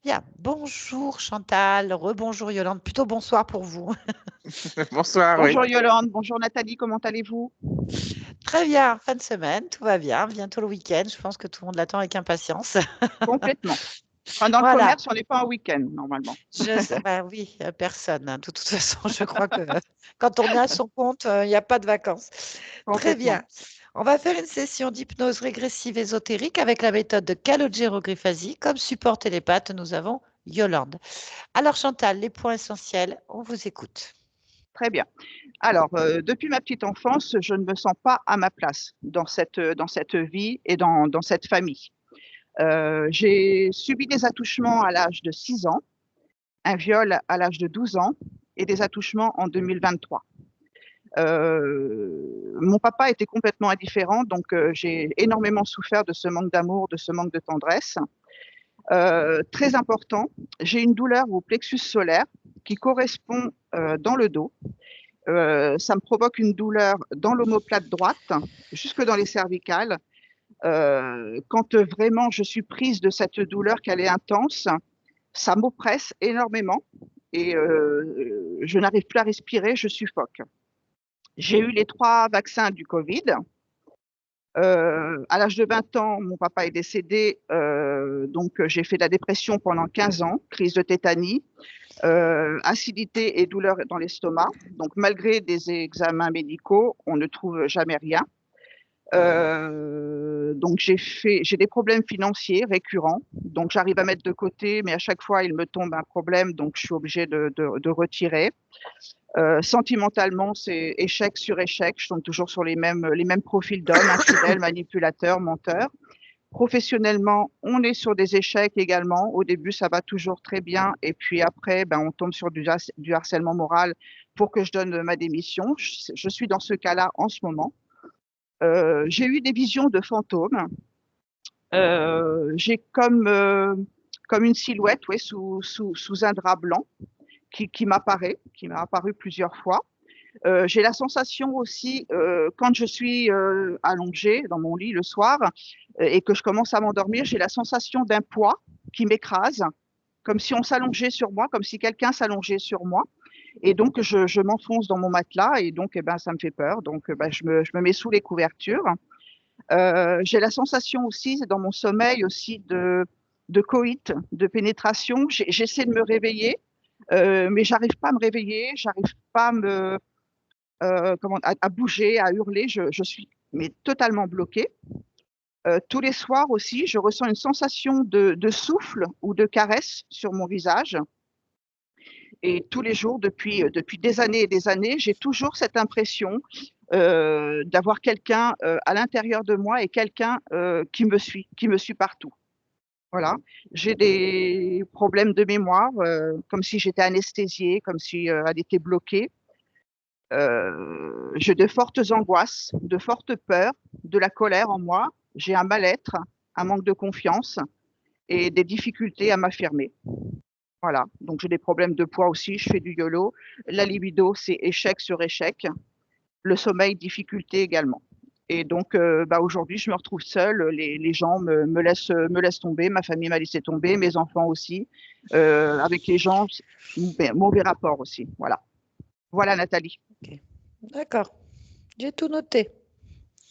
Bien, bonjour Chantal, rebonjour Yolande, plutôt bonsoir pour vous. Bonsoir, oui. Bonjour Yolande, bonjour Nathalie, comment allez-vous? Très bien, fin de semaine, tout va bien, bientôt le week-end, je pense que tout le monde l'attend avec impatience. Complètement. Enfin, dans le Voilà, commerce, on n'est pas en week-end normalement. je sais, bah oui, personne, hein. De toute façon, je crois que quand on est à son compte, il n'y a pas de vacances. Très Complètement. bien, on va faire une session d'hypnose régressive ésotérique avec la méthode de Calogero-Griffasi. Comme support télépathe, nous avons Yolande. Alors Chantal, les points essentiels, on vous écoute. Très bien. Alors, depuis ma petite enfance, je ne me sens pas à ma place dans cette vie et dans cette famille. J'ai subi des attouchements à l'âge de 6 ans, un viol à l'âge de 12 ans et des attouchements en 2023. Mon papa était complètement indifférent, donc j'ai énormément souffert de ce manque d'amour, de ce manque de tendresse. Très important, j'ai une douleur au plexus solaire qui correspond dans le dos. Ça me provoque une douleur dans l'omoplate droite, jusque dans les cervicales. Quand vraiment je suis prise de cette douleur, qu'elle est intense, ça m'oppresse énormément et je n'arrive plus à respirer, je suffoque. J'ai eu les 3 vaccins du Covid. À l'âge de 20 ans, mon papa est décédé, donc j'ai fait de la dépression pendant 15 ans, crise de tétanie, acidité et douleur dans l'estomac. Donc malgré des examens médicaux, on ne trouve jamais rien. Donc j'ai des problèmes financiers récurrents, donc j'arrive à mettre de côté, mais à chaque fois il me tombe un problème, donc je suis obligée de retirer. Sentimentalement, c'est échec sur échec. Je tombe toujours sur les mêmes profils d'hommes, infidèles, manipulateurs, menteurs. Professionnellement, on est sur des échecs également. Au début, ça va toujours très bien. Et puis après, ben, on tombe sur du harcèlement moral pour que je donne ma démission. Je suis dans ce cas-là en ce moment. J'ai eu des visions de fantômes. J'ai comme une silhouette, ouais, sous un drap blanc qui m'a apparu plusieurs fois. J'ai la sensation aussi, quand je suis allongée dans mon lit le soir et que je commence à m'endormir, j'ai la sensation d'un poids qui m'écrase, comme si on s'allongeait sur moi, comme si quelqu'un s'allongeait sur moi. Et donc, je m'enfonce dans mon matelas et donc, eh ben, ça me fait peur. Donc, ben, je me mets sous les couvertures. J'ai la sensation aussi, dans mon sommeil aussi, de coït, de pénétration. J'essaie de me réveiller, mais j'arrive pas à me réveiller, j'arrive pas à me, à bouger, à hurler. Je suis mais totalement bloquée. Tous les soirs aussi, je ressens une sensation de souffle ou de caresse sur mon visage. Et tous les jours, depuis des années et des années, j'ai toujours cette impression d'avoir quelqu'un à l'intérieur de moi et quelqu'un qui me suit partout. Voilà. J'ai des problèmes de mémoire, comme si j'étais anesthésiée, comme si elle était bloquée. J'ai de fortes angoisses, de fortes peurs, de la colère en moi. J'ai un mal-être, un manque de confiance et des difficultés à m'affirmer. Voilà. Donc j'ai des problèmes de poids aussi. Je fais du YOLO. La libido, c'est échec sur échec. Le sommeil, difficulté également. Et donc, bah, aujourd'hui, je me retrouve seule. Les gens me laissent tomber. Ma famille m'a laissé tomber, mes enfants aussi. Avec les gens, mauvais rapport aussi. Voilà. Voilà, Nathalie. Ok. D'accord, j'ai tout noté.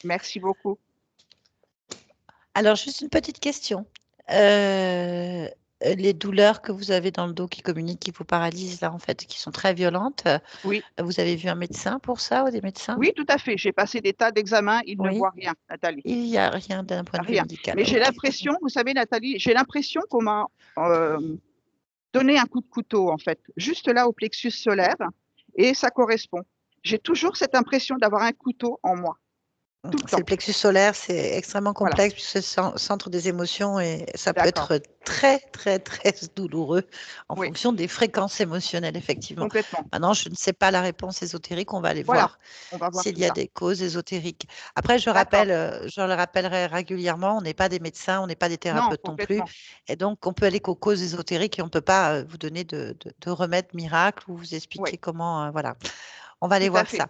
Merci beaucoup. Alors, juste une petite question. Les douleurs que vous avez dans le dos qui communiquent, qui vous paralysent là, en fait, qui sont très violentes, Oui, vous avez vu un médecin pour ça ou des médecins? oui, tout à fait. J'ai passé des tas d'examens. Ils ne Oui, voient rien, Nathalie. il n'y a rien d'un point de vue Rien. médical. Mais j'ai Ok. l'impression, vous savez, Nathalie, j'ai l'impression qu'on m'a donné un coup de couteau, en fait, juste là au plexus solaire, et ça correspond. J'ai toujours cette impression d'avoir un couteau en moi, tout le C'est le temps. plexus solaire, c'est extrêmement Voilà, complexe, puisque c'est le centre des émotions et ça peut d'accord. être très, très, très douloureux en Oui, fonction des fréquences émotionnelles, effectivement. complètement. Maintenant, je ne sais pas la réponse ésotérique, on va aller Voilà, voir on va voir s'il tout y a ça. des causes ésotériques. Après, D'accord. je le rappellerai régulièrement, on n'est pas des médecins, on n'est pas des Non, thérapeutes non plus. complètement. Et donc, on peut aller qu'aux causes ésotériques et on ne peut pas vous donner de remède miracle ou vous Oui, expliquer comment. Voilà, on va aller tout à voir fait. ça.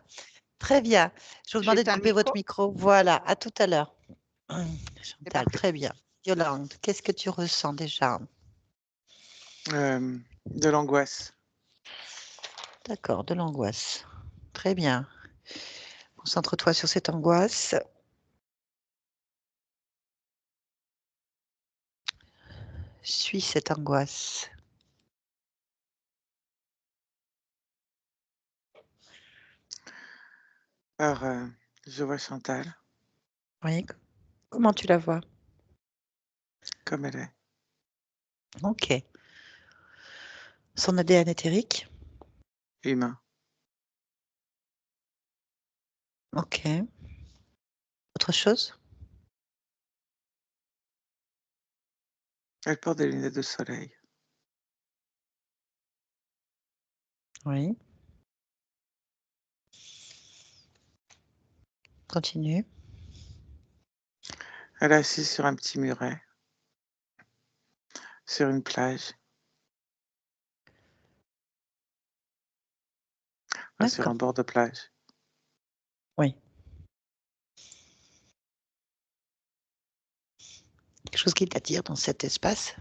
Très bien. Je vais vous demander de J'éteins le couper votre micro. micro. Voilà, à tout à l'heure. C'est Chantal, parfait. très bien. Yolande, qu'est-ce que tu ressens déjà? De l'angoisse. D'accord, de l'angoisse. Très bien. Concentre-toi sur cette angoisse. Suis cette angoisse. Alors, je vois Chantal Oui. Comment tu la vois? comme elle est. Ok. Son ADN éthérique? Humain. Ok. Autre chose? Elle porte des lunettes de soleil. Oui. Continue. Elle est assise sur un petit muret, sur une plage, sur un D'accord. bord de plage. Oui. Quelque chose qui t'attire dans cet espace?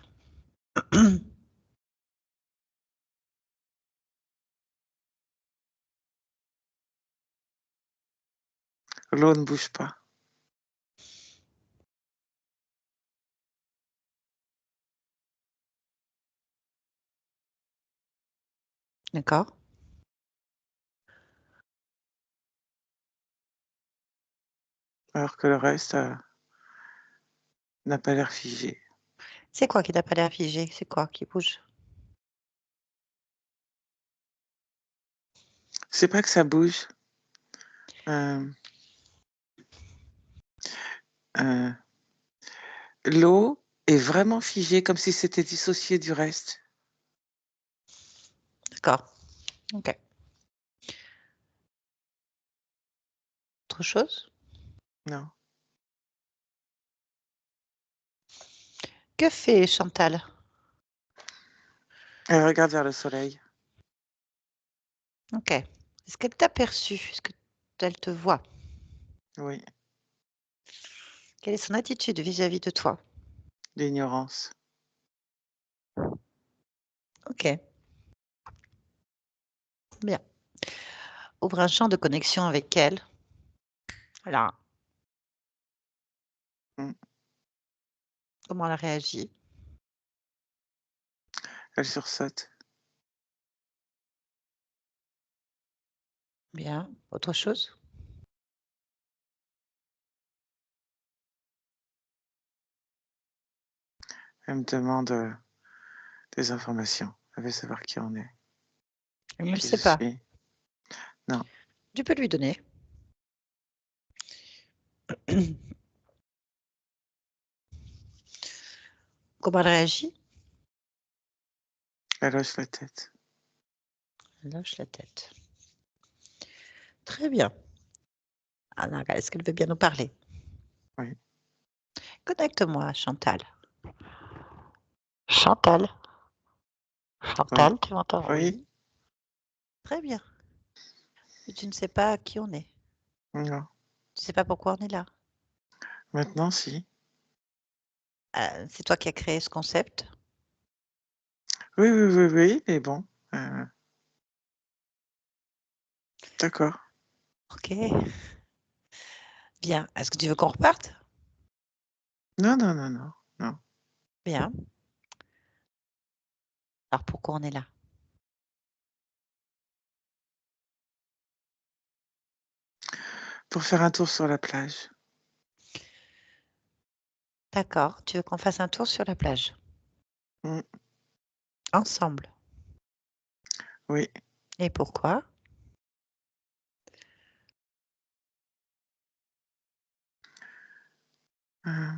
L'eau ne bouge pas. D'accord. Alors que le reste n'a pas l'air figé. C'est quoi qui n'a pas l'air figé? C'est quoi qui bouge? C'est pas que ça bouge. Euh, euh, L'eau est vraiment figée, comme si c'était dissocié du reste. D'accord. Ok. Autre chose? Non. Que fait Chantal? Elle regarde vers le soleil. Ok. Est-ce qu'elle t'a perçu? Est-ce qu'elle te voit? Oui. Quelle est son attitude vis-à-vis de toi? L'ignorance. Ok. Bien. Ouvre un champ de connexion avec elle. Voilà. Mm. Comment elle réagit? Elle sursaute. Bien. Autre chose? Elle me demande des informations. Elle veut savoir qui on est. Elle ne le Qui je sait pas. suis. Non. Tu peux lui donner. Comment elle réagit? Elle hoche la tête. Elle lâche la tête. Très bien. Alors, est-ce qu'elle veut bien nous parler? Oui. Connecte-moi à Chantal. Chantal. Oui. Chantal, tu m'entends? Oui. Oui. Très bien. Mais tu ne sais pas qui on est. Non. Tu ne sais pas pourquoi on est là. Maintenant, si. C'est toi qui as créé ce concept. Oui, oui, oui, oui, mais bon. D'accord. Ok. Bien. Est-ce que tu veux qu'on reparte? Non, non, non, non, non. Bien. Alors pourquoi on est là? Pour faire un tour sur la plage. D'accord. Tu veux qu'on fasse un tour sur la plage? Mm. Ensemble. Oui. Et pourquoi? Euh,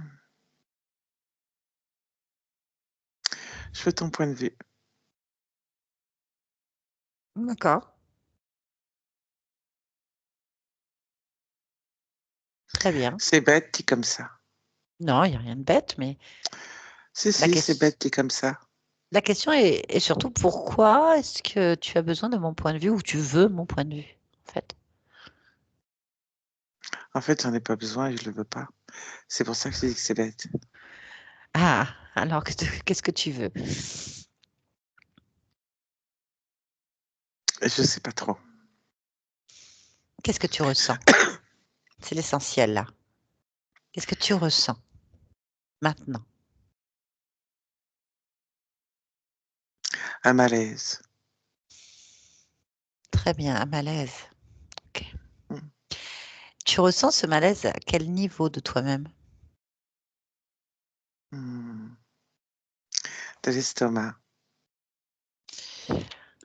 Je veux ton point de vue. D'accord. Très bien. C'est bête dit comme ça. Non, il n'y a rien de bête, mais Si, la, si, c'est ques- bête dit comme ça. la question est surtout pourquoi est-ce que tu as besoin de mon point de vue ou tu veux mon point de vue, en fait? En fait, j'en ai pas besoin et je le veux pas. C'est pour ça que je dis que c'est bête. Ah, alors qu'est-ce que tu veux? Je sais pas trop. Qu'est-ce que tu ressens? C'est l'essentiel là. Qu'est-ce que tu ressens maintenant? Un malaise. Très bien, un malaise. Ok. Mm. Tu ressens ce malaise à quel niveau de toi-même? De l'estomac.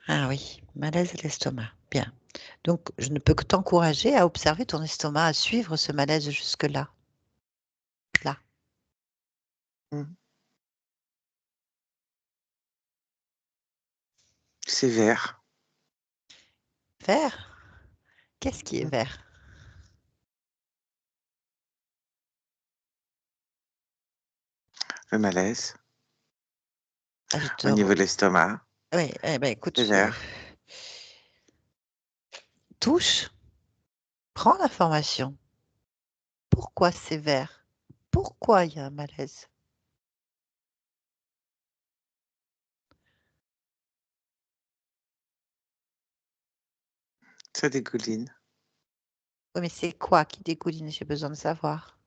Ah oui, malaise à l'estomac. Bien. Donc, je ne peux que t'encourager à observer ton estomac, à suivre ce malaise jusque-là. Là. Mm. C'est vert. Vert? Qu'est-ce qui est vert? Le malaise. Ah, je te Au niveau de l'estomac. Oui, eh ben, écoute, C'est vert. touche, prends l'information. Pourquoi c'est vert? Pourquoi il y a un malaise? Ça dégouline. Oui, mais c'est quoi qui dégouline? J'ai besoin de savoir.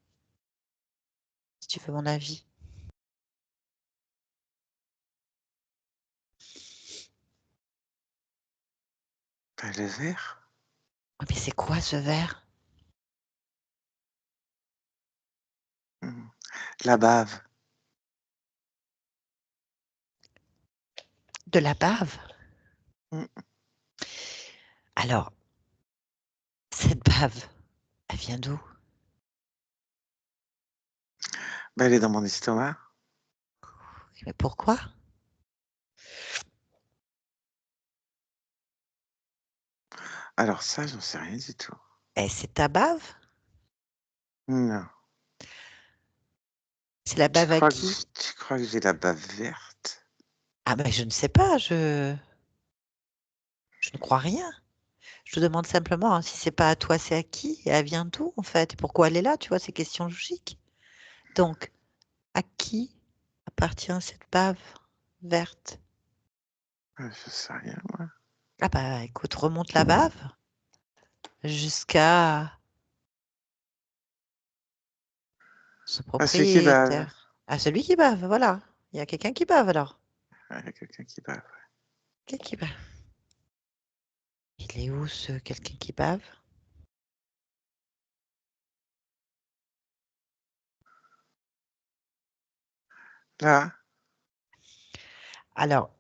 Si tu veux mon avis. Le vert. Oui, mais c'est quoi ce vert? La bave. De la bave? Mm. Alors, cette bave, elle vient d'où? Ben, elle est dans mon estomac. Mais pourquoi? Alors ça, j'en sais rien du tout. Eh, c'est ta bave? Non. C'est la Tu bave à crois qui? tu crois que j'ai la bave verte? Ah ben, je ne sais pas, je ne crois rien. Je te demande simplement hein, si c'est pas à toi, c'est à qui? Et elle vient d'où en fait? Et pourquoi elle est là? Tu vois, c'est question logique. Donc, à qui appartient cette bave verte? Je sais rien, moi. Ah bah écoute, remonte la bave jusqu'à son Ah, celui qui bave. propriétaire. Ah, celui qui bave, voilà. Il y a quelqu'un qui bave alors. Il y a quelqu'un qui bave. Quelqu'un qui bave. Il est où ce quelqu'un qui bave? Là, Alors,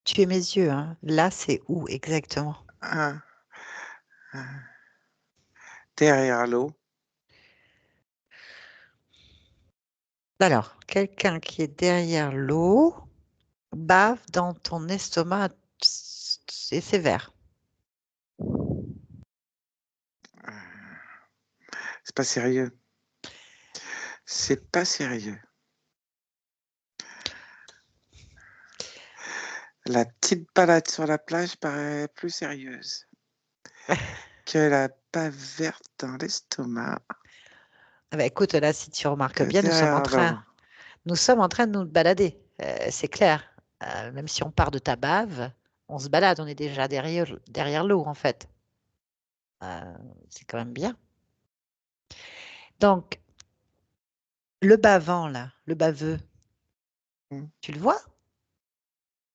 tu es mes yeux, hein. Là, c'est où exactement? un, un, derrière l'eau. Alors, quelqu'un qui est derrière l'eau bave dans ton estomac et c'est vert. C'est pas sérieux. C'est pas sérieux. La petite balade sur la plage paraît plus sérieuse que la bave verte dans l'estomac. Ah bah, écoute, là, si tu remarques Que bien, derrière l'eau. nous sommes en train de nous balader. C'est clair. Même si on part de ta bave, on se balade, on est déjà derrière l'eau, en fait. C'est quand même bien. Donc, le bavant, là, le baveux, Mm. tu le vois?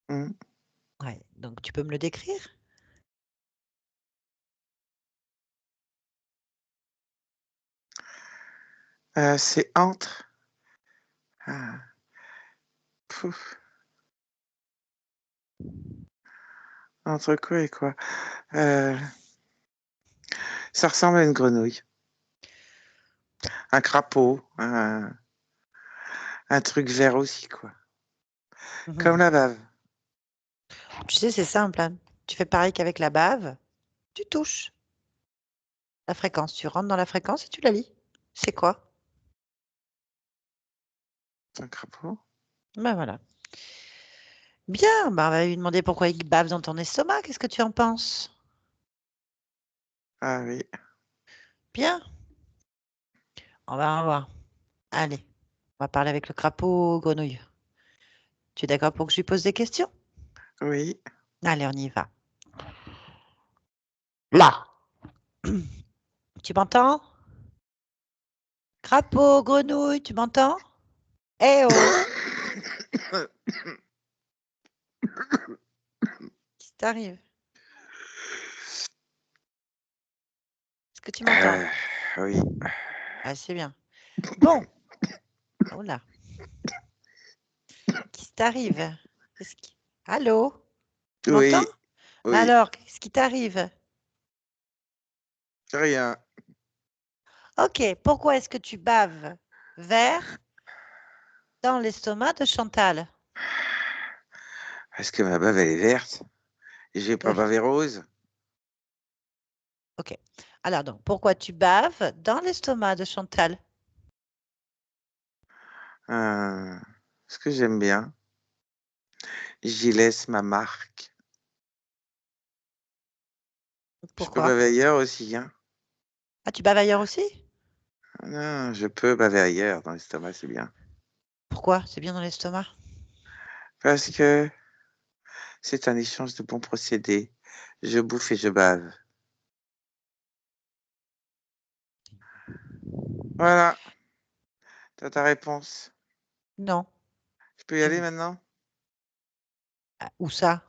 Mm. Ouais. Donc, tu peux me le décrire? C'est entre. Ah. Pouf. Entre quoi et quoi? Ça ressemble à une grenouille. Un crapaud. Un truc vert aussi, quoi. Comme la bave. Tu sais, c'est simple, hein. Tu fais pareil qu'avec la bave, tu touches la fréquence. Tu rentres dans la fréquence et tu la lis. C'est quoi? Un crapaud. Ben voilà. Bien, ben on va lui demander pourquoi il bave dans ton estomac. Qu'est-ce que tu en penses? Ah oui. Bien, on va en voir. Allez, on va parler avec le crapaud grenouille. Tu es d'accord pour que je lui pose des questions? Oui. Allez, on y va. Là. Tu m'entends? Crapaud, grenouille, tu m'entends? Eh oh! Qu'est-ce qui t'arrive? Est-ce que tu m'entends? Oui. Ah, c'est bien. Bon. Oh là. Qu'est-ce qui t'arrive? Allô? Tu m'entends? Oui. Mais Oui. alors, qu'est-ce qui t'arrive? Rien. Ok, pourquoi est-ce que tu baves vert dans l'estomac de Chantal? Est-ce que ma bave, elle est verte? Et j'ai pas Oui. bavé rose? Ok. Alors donc, pourquoi tu baves dans l'estomac de Chantal? Ce que j'aime bien, j'y laisse ma marque. Je peux Pourquoi? baver ailleurs aussi, hein? Ah, tu baves ailleurs aussi? Non, je peux baver ailleurs, dans l'estomac, c'est bien. Pourquoi? C'est bien dans l'estomac? Parce que c'est un échange de bons procédés. Je bouffe et je bave. Voilà, t'as ta réponse. Non. Je peux y aller maintenant? Ah, où ça?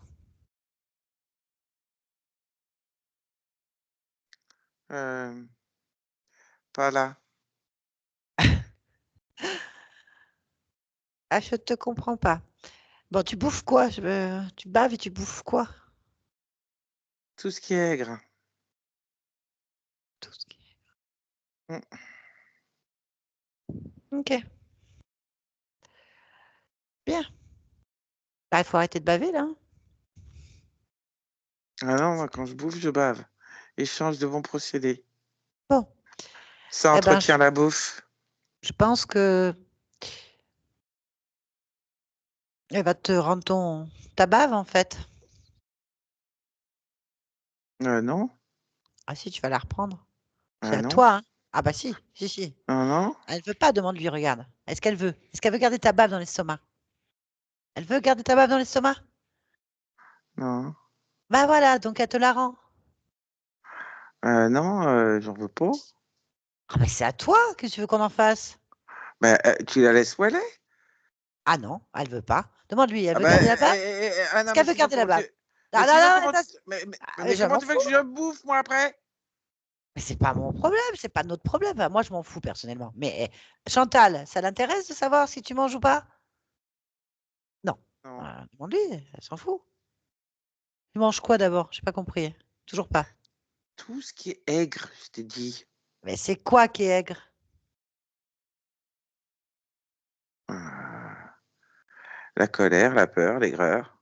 Pas là. Ah, je te comprends pas. Bon, tu bouffes quoi? Tu baves et tu bouffes quoi? Tout ce qui est aigre. Tout ce qui- Mm. Ok, bien. Bah, il faut arrêter de baver là, hein. Ah non, moi, quand je bouffe, je bave. Échange de bons procédés. Bon, Ça eh ben, entretient la bouffe. je pense que elle va te rendre ta bave en fait. Non, Ah si, tu vas la reprendre. C'est à non, toi, hein. Ah bah si, si, si. non, Elle veut pas, demande-lui, regarde. Est-ce qu'elle veut? Est-ce qu'elle veut garder ta bave dans l'estomac? Elle veut garder ta bave dans l'estomac? non. Bah voilà, donc elle te la rend. Non, j'en veux pas. Ah bah c'est à toi que tu veux qu'on en fasse. Bah, tu la laisses où elle est? Ah non, elle veut pas. Demande-lui, elle Ah veut bah, garder la bave? Est-ce non, mais qu'elle veut sinon, garder la comment tu... bave? Mais Non, non, sinon, non, comment tu... attends. Mais Je comment m'en tu veux que fous. je bouffe, moi, après? Mais c'est pas mon problème, c'est pas notre problème. Moi, je m'en fous personnellement. Mais Chantal, ça l'intéresse de savoir si tu manges ou pas? Non. Non. Demande-lui, elle s'en fout. Tu manges quoi d'abord? J'ai pas compris. Toujours pas. Tout ce qui est aigre, je t'ai dit. Mais c'est quoi qui est aigre? La colère, la peur, l'aigreur.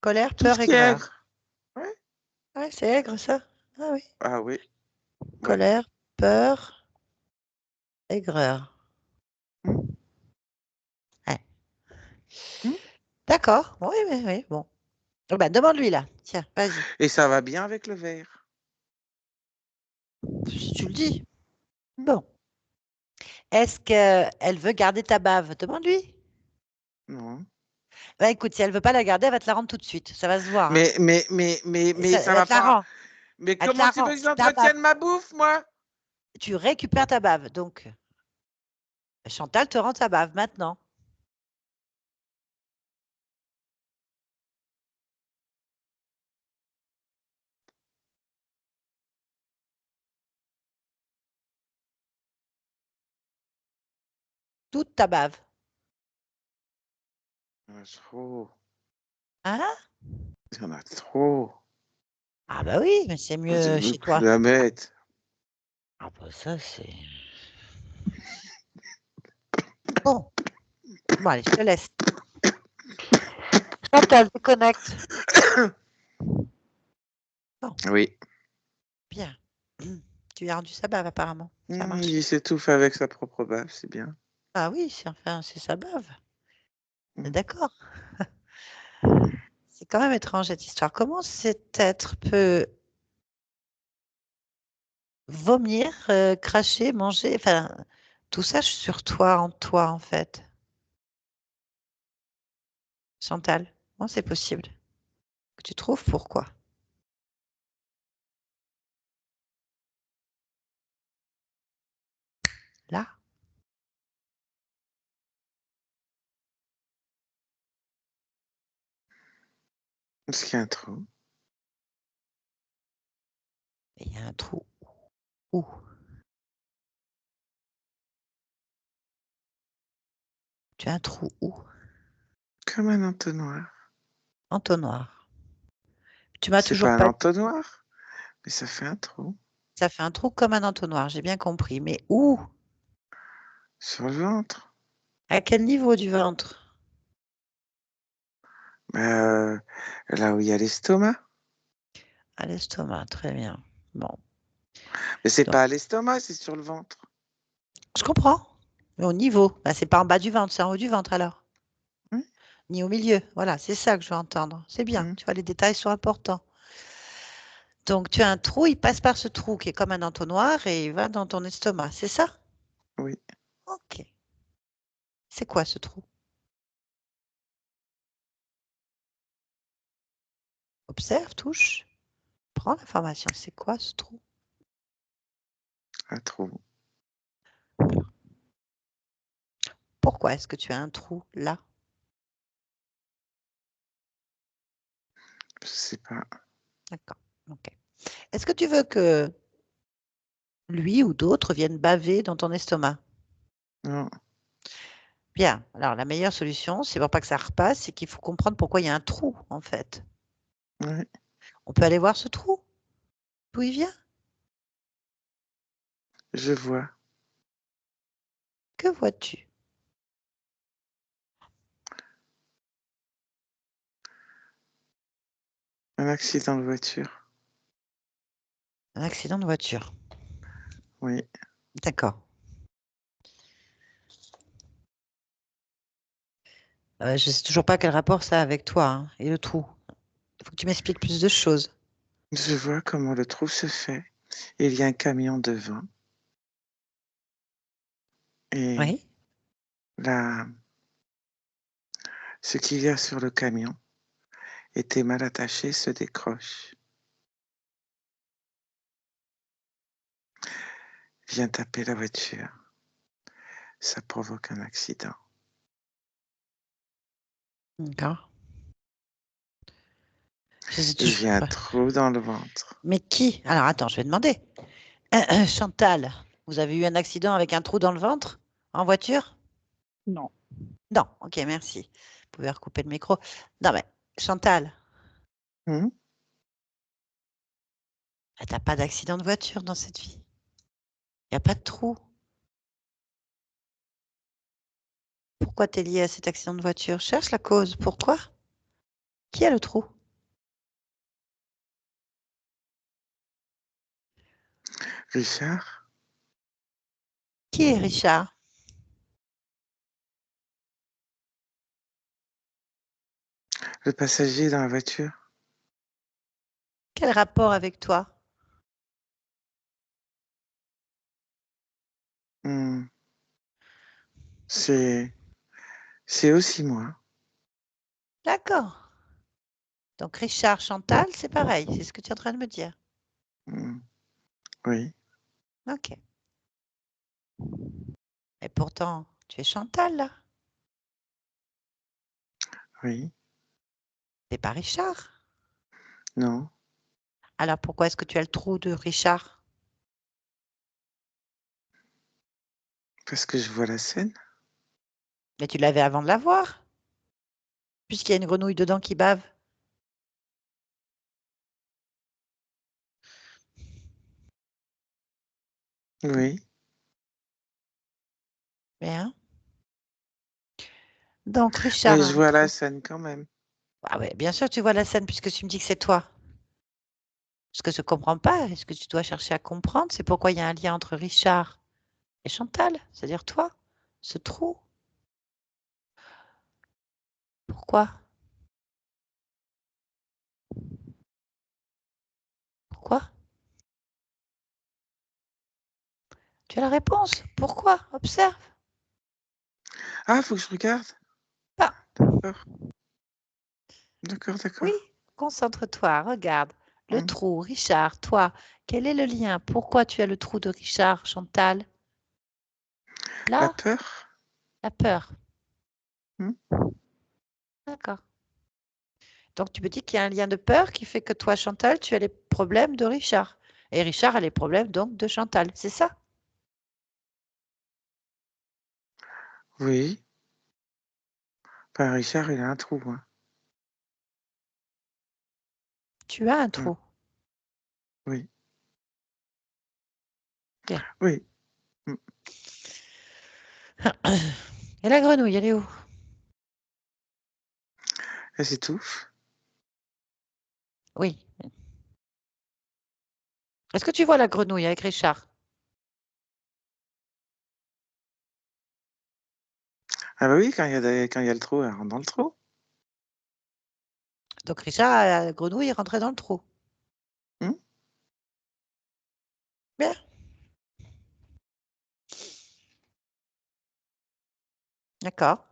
Colère, Tout ce peur, qui est aigreur. aigre. Ouais. Ouais, c'est aigre ça. Ah oui. Ah oui. Ouais. Colère, peur, aigreur. Hmm. Ouais. Hmm. D'accord. Oui, oui, oui. Bon. Oh, bah, demande-lui là. Tiens, vas-y. Et ça va bien avec le verre. Si tu le dis. Bon. Est-ce qu'elle veut garder ta bave? Demande-lui. Non. Bah, écoute, si elle veut pas la garder, elle va te la rendre tout de suite. Ça va se voir, hein. Mais ça Elle va te la pas. rend. Mais Elle te comment la tu veux rend. que C'est ta bave. j'entretienne ma bouffe, moi? Tu récupères ta bave. Donc, Chantal te rend ta bave maintenant. Toute ta bave. Il y en a trop. Hein? Il y en a trop. Ah bah oui, mais c'est Je mieux ne veux chez plus toi. la mettre. Ah bah ça, c'est... Bon. Bon, allez, je te laisse. Chantal, déconnecte. Bon, Oui. bien. Tu lui as rendu sa bave apparemment. Ça a marché. Il s'étouffe avec sa propre bave, c'est bien. Ah oui, c'est sa bave. Mm. D'accord. C'est quand même étrange cette histoire. Comment cet être peut vomir, cracher, manger, enfin, tout ça sur toi, en toi, en fait? Chantal, comment c'est possible? Tu trouves pourquoi? Est-ce qu'il y a un trou? Et il y a un trou. Où? Tu as un trou où? Comme un entonnoir. Entonnoir. Tu m'as C'est pas toujours un pas... entonnoir, mais ça fait un trou. Ça fait un trou comme un entonnoir, j'ai bien compris. Mais où? Sur le ventre. À quel niveau du ventre? Bah, là où il y a l'estomac. À l'estomac, très bien. Bon, Mais c'est donc, pas à l'estomac, c'est sur le ventre. je comprends. Mais au niveau, bah, c'est pas en bas du ventre, c'est en haut du ventre alors. Oui. Ni au milieu. Voilà, c'est ça que je veux entendre. C'est bien, Mm. tu vois, les détails sont importants. Donc, tu as un trou, il passe par ce trou qui est comme un entonnoir et il va dans ton estomac, c'est ça? Oui. Ok. C'est quoi ce trou? Observe, touche, prends l'information. C'est quoi ce trou? Un trou. Pourquoi est-ce que tu as un trou là? Je sais pas. D'accord. Ok. Est-ce que tu veux que lui ou d'autres viennent baver dans ton estomac? Non. Bien. Alors, la meilleure solution, c'est pour pas que ça repasse, c'est qu'il faut comprendre pourquoi il y a un trou, en fait. Oui. On peut aller voir ce trou? D'où il vient? Je vois. Que vois-tu? Un accident de voiture. Un accident de voiture. Oui. D'accord. Je ne sais toujours pas quel rapport ça a avec toi hein, et le trou. Il faut que tu m'expliques plus de choses. Je vois comment le trou se fait. Il y a un camion devant. Et Oui. là, ce qu'il y a sur le camion était mal attaché, se décroche. Vient taper la voiture. Ça provoque un accident. D'accord. Je sais Il y toujours a un pas. trou dans le ventre. Mais qui? Alors attends, je vais demander. Chantal, vous avez eu un accident avec un trou dans le ventre en voiture? Non. Non. Ok, merci. Vous pouvez recouper le micro. Non mais Chantal, Hmm. t'as pas d'accident de voiture dans cette vie. Il n'y a pas de trou. Pourquoi tu es liée à cet accident de voiture? Cherche la cause. Pourquoi? Qui a le trou? Richard, Qui est Richard? le passager dans la voiture. Quel rapport avec toi? Hmm. C'est aussi moi. D'accord. Donc Richard, Chantal, c'est pareil. C'est ce que tu es en train de me dire. Hmm. Oui. Ok. Et pourtant, tu es Chantal, là. Oui. C'est pas Richard. Non. Alors pourquoi est-ce que tu as le trou de Richard? Parce que je vois la scène. Mais tu l'avais avant de l'avoir, puisqu'il y a une grenouille dedans qui bave. Oui. Bien. Donc Richard Mais a je un vois la trou. scène quand même. Ah ouais, bien sûr, tu vois la scène puisque tu me dis que c'est toi. Ce que je ne comprends pas, et ce que tu dois chercher à comprendre, c'est pourquoi il y a un lien entre Richard et Chantal, c'est-à-dire toi, ce trou. Pourquoi? Pourquoi? Tu as la réponse. Pourquoi? Observe. Ah, faut que je regarde. Ah, D'accord. D'accord, oui, d'accord. concentre-toi, regarde. Le Hmm. trou, Richard, toi, quel est le lien? Pourquoi tu as le trou de Richard, Chantal? La Là, peur. la peur. Hmm. D'accord. Donc, tu me dis qu'il y a un lien de peur qui fait que toi, Chantal, tu as les problèmes de Richard. Et Richard a les problèmes donc de Chantal, c'est ça? Oui. Enfin, Richard, il a un trou. Hein. Tu as un Mm. trou. Oui. Bien. Oui. Mm. Et la grenouille, elle est où? Elle s'étouffe. Oui. Est-ce que tu vois la grenouille avec Richard? Ah bah oui, quand il y a le trou, elle rentre dans le trou. Donc, Richard, la grenouille est rentrée dans le trou. Mm. Bien. D'accord.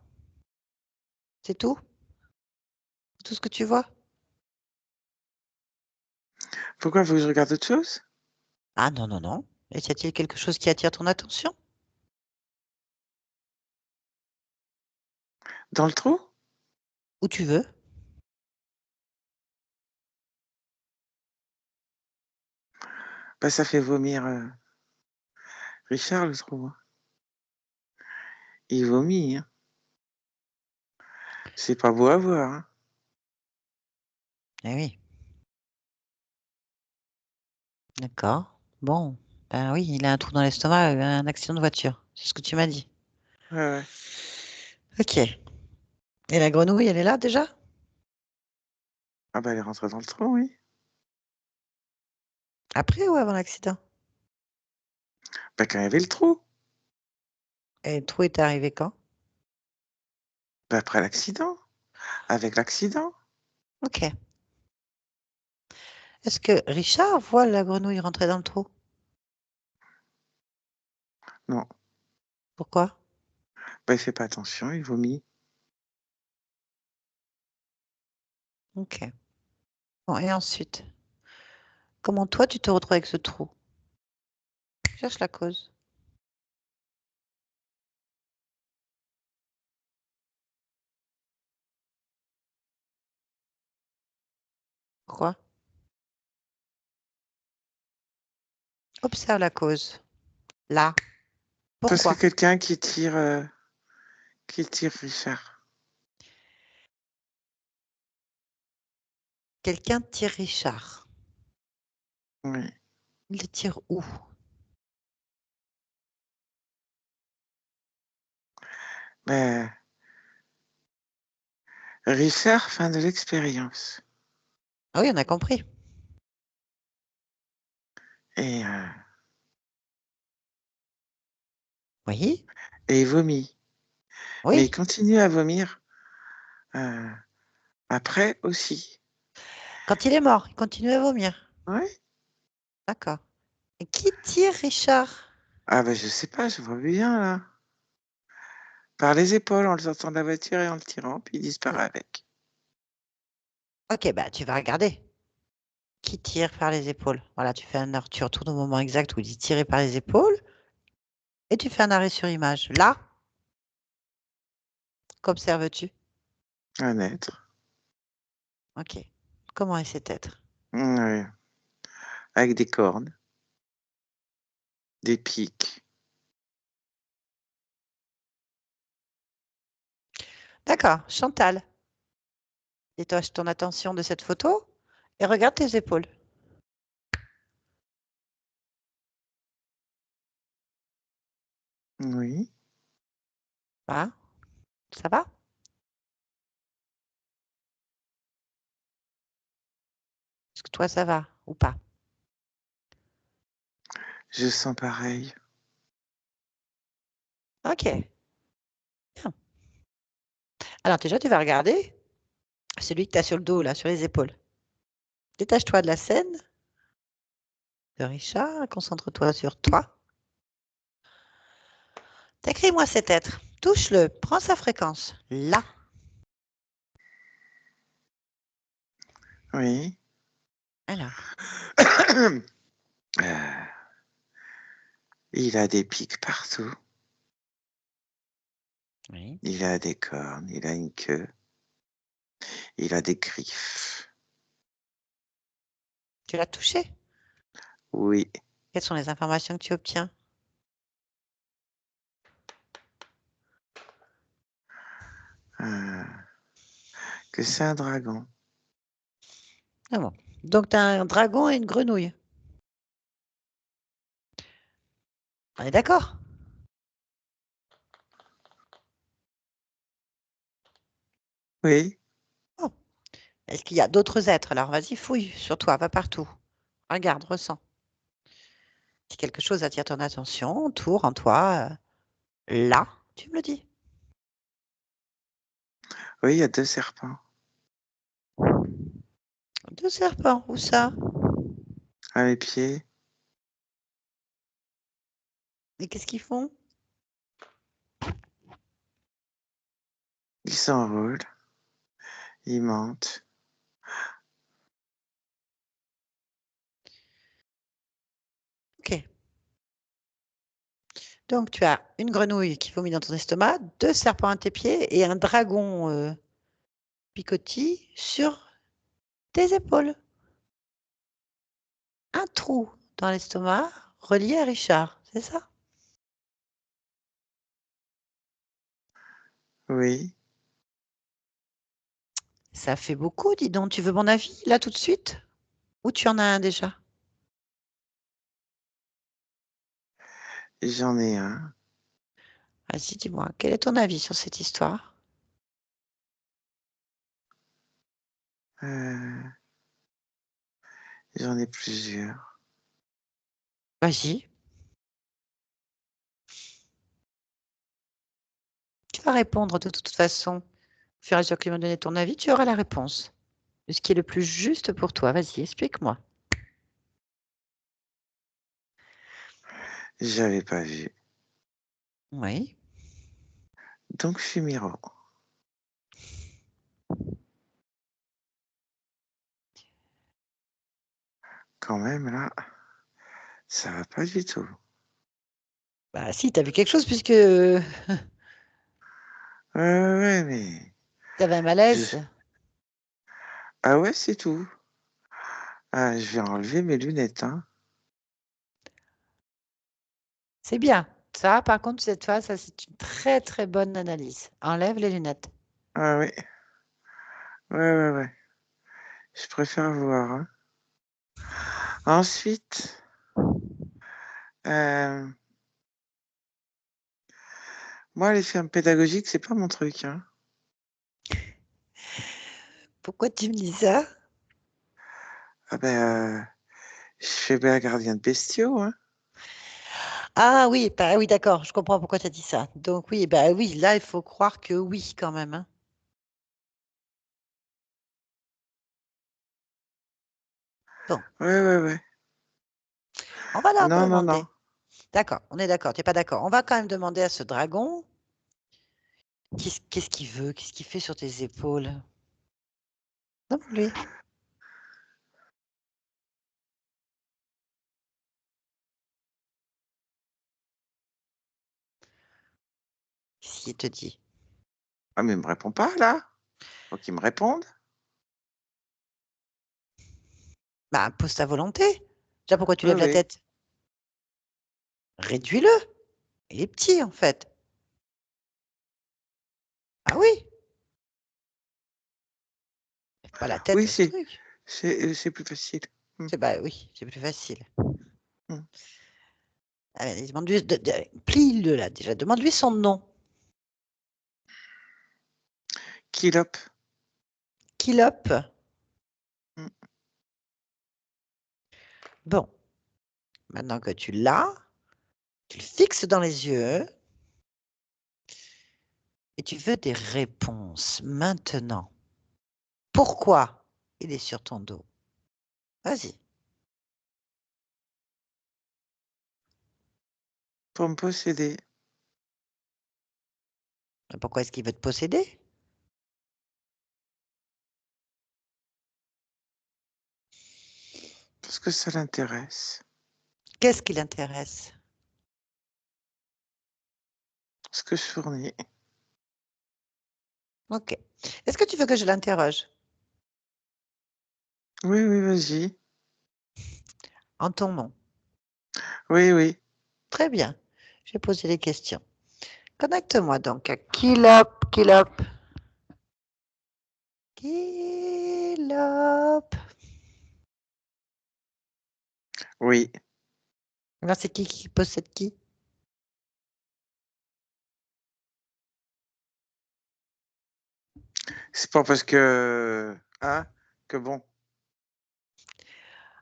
C'est tout? Tout ce que tu vois? Pourquoi faut que je regarde autre chose? Ah non, non, non. Et y a-t-il quelque chose qui attire ton attention? Dans le trou? Où tu veux? Bah ça fait vomir Richard, le trou. Hein. Il vomit. Hein. C'est pas beau à voir. Hein. Eh oui. D'accord. Bon. Ben oui, il a un trou dans l'estomac, un accident de voiture. C'est ce que tu m'as dit. Ouais, ouais. Ok. Et la grenouille, elle est là déjà? Ah bah elle est rentrée dans le trou, oui. Après ou avant l'accident? Bah quand il y avait le trou. Et le trou est arrivé quand? Bah après l'accident. Avec l'accident. Ok. Est-ce que Richard voit la grenouille rentrer dans le trou? Non. Pourquoi? Bah il fait pas attention, il vomit. Ok. Bon, et ensuite, comment toi tu te retrouves avec ce trou? Cherche la cause. Quoi? Observe la cause. Là. Parce que Pourquoi? quelqu'un qui tire Richard. Quelqu'un tire Richard. Oui. Il le tire où? Bah Richard, fin de l'expérience. Ah oui, on a compris. Et, Oui, et il vomit. Mais il oui. continue à vomir après aussi. Quand il est mort, il continue à vomir. Oui. D'accord. Et qui tire Richard? Ah bah je sais pas, je vois bien là. Par les épaules en le sortant de la voiture et en le tirant, puis il disparaît avec. Ok, bah tu vas regarder. Qui tire par les épaules? Voilà, tu retournes au moment exact où il dit tirer par les épaules et tu fais un arrêt sur image. Là, qu'observes-tu? Un être. Ok. Comment est cet être? Ouais. Avec des cornes, des pics. D'accord. Chantal, détache ton attention de cette photo et regarde tes épaules. Oui. Hein? Ça va? Est-ce que toi, ça va ou pas? Je sens pareil. Ok. Bien. Alors déjà, tu vas regarder celui que tu as sur le dos, là, sur les épaules. Détache-toi de la scène de Richard, concentre-toi sur toi. Décris-moi cet être. Touche-le, prends sa fréquence. Là. Oui. Alors. Il a des pics partout. Oui. Il a des cornes, il a une queue. Il a des griffes. Tu l'as touché? Oui. Quelles sont les informations que tu obtiens? Que c'est un dragon. Ah bon. Donc, tu as un dragon et une grenouille. On est d'accord? Oui. Oh. Est-ce qu'il y a d'autres êtres? Alors, vas-y, fouille sur toi, va partout. Regarde, ressens. Si quelque chose attire ton attention, autour, en toi, là, tu me le dis. Oui, il y a 2 serpents. 2 serpents, où ça? À mes pieds. Et qu'est-ce qu'ils font? Ils s'envolent. Ils mentent. Ok. Donc, tu as une grenouille qui vomit dans ton estomac, 2 serpents à tes pieds et un dragon picotis sur tes épaules. Un trou dans l'estomac relié à Richard, c'est ça? Oui. Ça fait beaucoup, dis donc. Tu veux mon avis, là, tout de suite? Ou tu en as un déjà? J'en ai un. Vas-y, dis-moi, quel est ton avis sur cette histoire? J'en ai plusieurs. Vas-y. Tu vas répondre de toute façon. Au fur et à mesure que tu vas me donner ton avis, tu auras la réponse de ce qui est le plus juste pour toi. Vas-y, explique-moi. J'avais pas vu. Oui. Donc, je suis Miro. Quand même, là, ça va pas du tout. Bah si, tu as vu quelque chose puisque tu Ouais, mais... avais un je- malaise. Ah ouais, c'est tout. Ah, je vais enlever mes lunettes, hein. C'est bien. Ça, par contre, cette fois, ça, c'est une très, très bonne analyse. Enlève les lunettes. Ah oui. Ouais. Je préfère voir, hein. Ensuite, euh, moi, les fermes pédagogiques, c'est pas mon truc, hein. Pourquoi tu me dis ça? Ah ben, je fais bien gardien de bestiaux, hein. Ah oui, bah, oui, d'accord, je comprends pourquoi tu as dit ça. Donc oui, bah oui, là, il faut croire que oui, quand même, hein. Bon, Ouais. on va leur Non. demander. D'accord, on est d'accord, tu n'es pas d'accord. On va quand même demander à ce dragon, qu'est-ce qu'il veut? Qu'est-ce qu'il fait sur tes épaules? Demande-lui. Qu'est-ce qu'il te dit? Ah, mais il me répond pas, là. Faut qu'il me réponde. Bah, impose ta volonté. Déjà, pourquoi tu lèves la Oui. tête? Réduis-le. Il est petit, en fait. Ah oui, lève pas la tête Oui, de ce truc. c'est plus facile. Bah oui, c'est plus facile. Mm. Allez, demande-lui, plie-le là déjà. Demande-lui son nom. Kilop. Kilop. Mm. Bon, maintenant que tu l'as, tu le fixes dans les yeux et tu veux des réponses maintenant. Pourquoi il est sur ton dos? Vas-y. Pour me posséder. Pourquoi est-ce qu'il veut te posséder? Parce que ça l'intéresse. Qu'est-ce qui l'intéresse? Ce que je fournis. Ok. Est-ce que tu veux que je l'interroge? Oui, oui, vas-y. En ton nom. Oui, oui. Très bien. Je vais poser les questions. Connecte-moi donc à Kilop, Kilop. Kilop. Oui. Alors, c'est qui possède qui? C'est pas parce que... Hein? Que bon.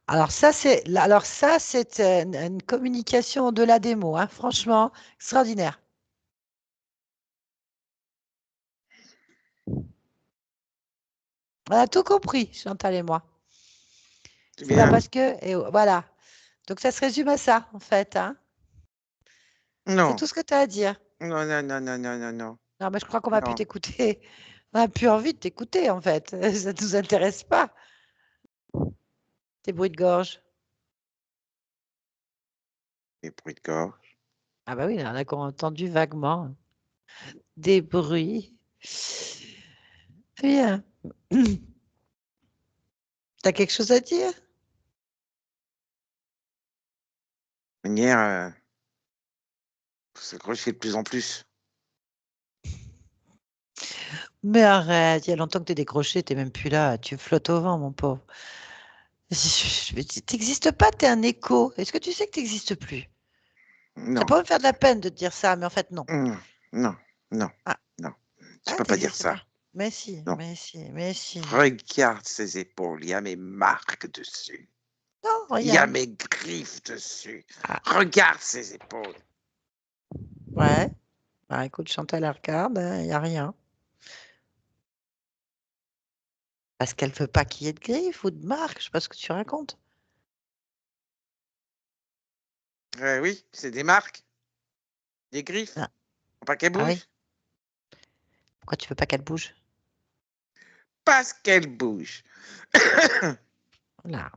Alors ça, c'est une communication au-delà des mots, hein. Franchement, extraordinaire. On a tout compris, Chantal et moi. C'est C'est pas bien. parce que... Et voilà. Donc, ça se résume à ça, en fait, hein. C'est Non. tout ce que tu as à dire. Non, non, non, non, non, non, non. Non, mais je crois qu'on va plus Non. t'écouter. On n'a plus envie de t'écouter, en fait. Ça ne nous intéresse pas, tes bruits de gorge. Les bruits de gorge. Ah bah oui, on a entendu vaguement des bruits. Bien. T'as quelque chose à dire? De manière, faut s'accrocher de plus en plus. Mais arrête, il y a longtemps que t'es décroché, t'es même plus là. Tu flottes au vent, mon pauvre. T'existes pas, t'es un écho. Est-ce que tu sais que t'existes plus? Ça Non. pourrait me faire de la peine de te dire ça, mais en fait, non. Non, non, non, Ah, non. Tu ah, peux pas dire t'existes ça. pas. Mais si, Non. mais si, mais si. Regarde ses épaules, il y a mes marques dessus. Non, Il y a rien. mes griffes dessus. Ah, Regarde ses épaules. ouais. Bah, écoute, Chantal, elle regarde, il n'y a rien. Parce qu'elle veut pas qu'il y ait de griffes ou de marques, je sais pas ce que tu racontes. Oui, c'est des marques, des griffes. Ah, Faut pas qu'elles ah oui, bougent. pourquoi tu veux pas qu'elle bouge? Parce qu'elles bougent. Là.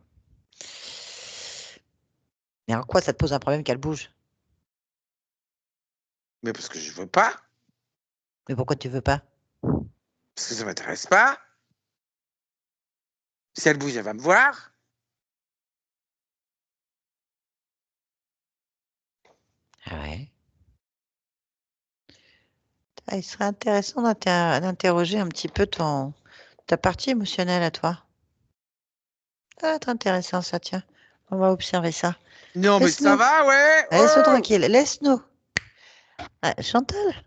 Mais en quoi ça te pose un problème qu'elle bouge? Mais parce que je veux pas. Mais pourquoi tu veux pas? Parce que ça m'intéresse pas. Si elle bouge, elle va me voir. Ah ouais. Ah, il serait intéressant d'interroger un petit peu ta partie émotionnelle à toi. Ça va être intéressant, ça, tiens. On va observer ça. Non, mais ça Laisse-nous. va, ouais. Laisse-nous Oh. tranquille. Laisse-nous. Ah, Chantal,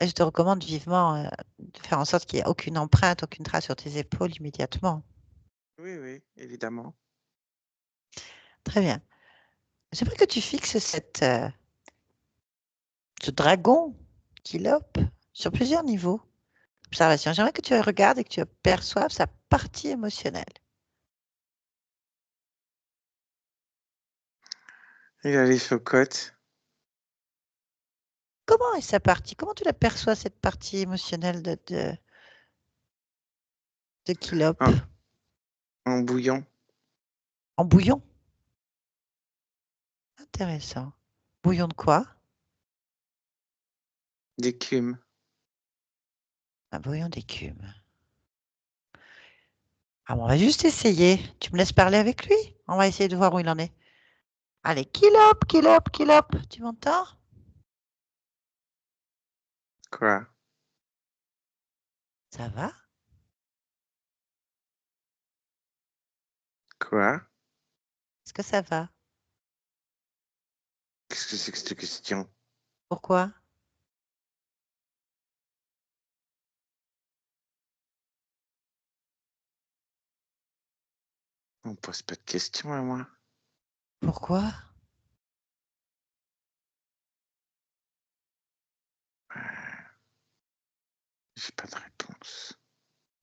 je te recommande vivement de faire en sorte qu'il n'y ait aucune empreinte, aucune trace sur tes épaules immédiatement. Oui, oui, évidemment. Très bien. J'aimerais que tu fixes ce dragon qui lope sur plusieurs niveaux d'observation. J'aimerais que tu regardes et que tu perçoives sa partie émotionnelle. Il a les chocottes. Comment est sa partie? Comment tu la perçois, cette partie émotionnelle de Kilop? En, en bouillon. En bouillon? Intéressant. Bouillon de quoi? D'écume. Un bouillon d'écume. Ah, bon, on va juste essayer. Tu me laisses parler avec lui? On va essayer de voir où il en est. Allez, Kilop, Kilop, Kilop. Tu m'entends? Quoi? Ça va? Quoi? Est-ce que ça va? Qu'est-ce que c'est que cette question? Pourquoi? On me pose pas de questions à moi. Pourquoi? J'ai pas de réponse.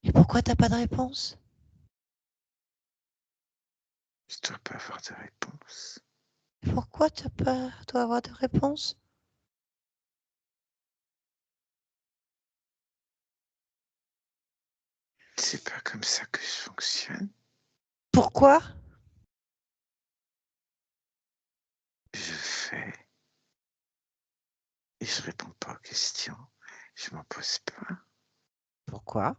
Et pourquoi t'as pas de réponse? Je dois pas avoir de réponse. Pourquoi tu dois avoir de réponse? C'est pas comme ça que je fonctionne. Pourquoi? Je fais et je réponds pas aux questions. Je m'en pose pas. Pourquoi?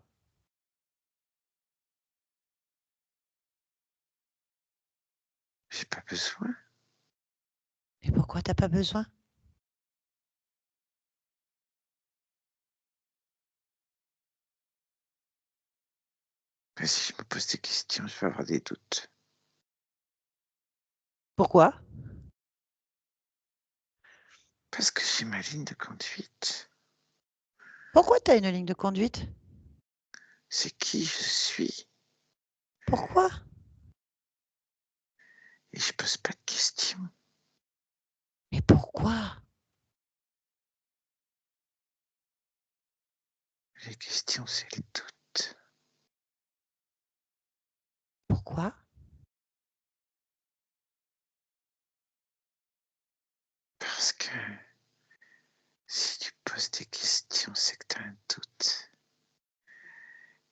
J'ai pas besoin. Et pourquoi t'as pas besoin? Ben, si je me pose des questions, je vais avoir des doutes. Pourquoi? Parce que j'ai ma ligne de conduite. Pourquoi tu as une ligne de conduite? C'est qui je suis. Pourquoi? Et je pose pas de questions. Mais pourquoi? Les questions, c'est le doute. Pourquoi? Parce que si tu poses des questions, c'est que tu as un doute.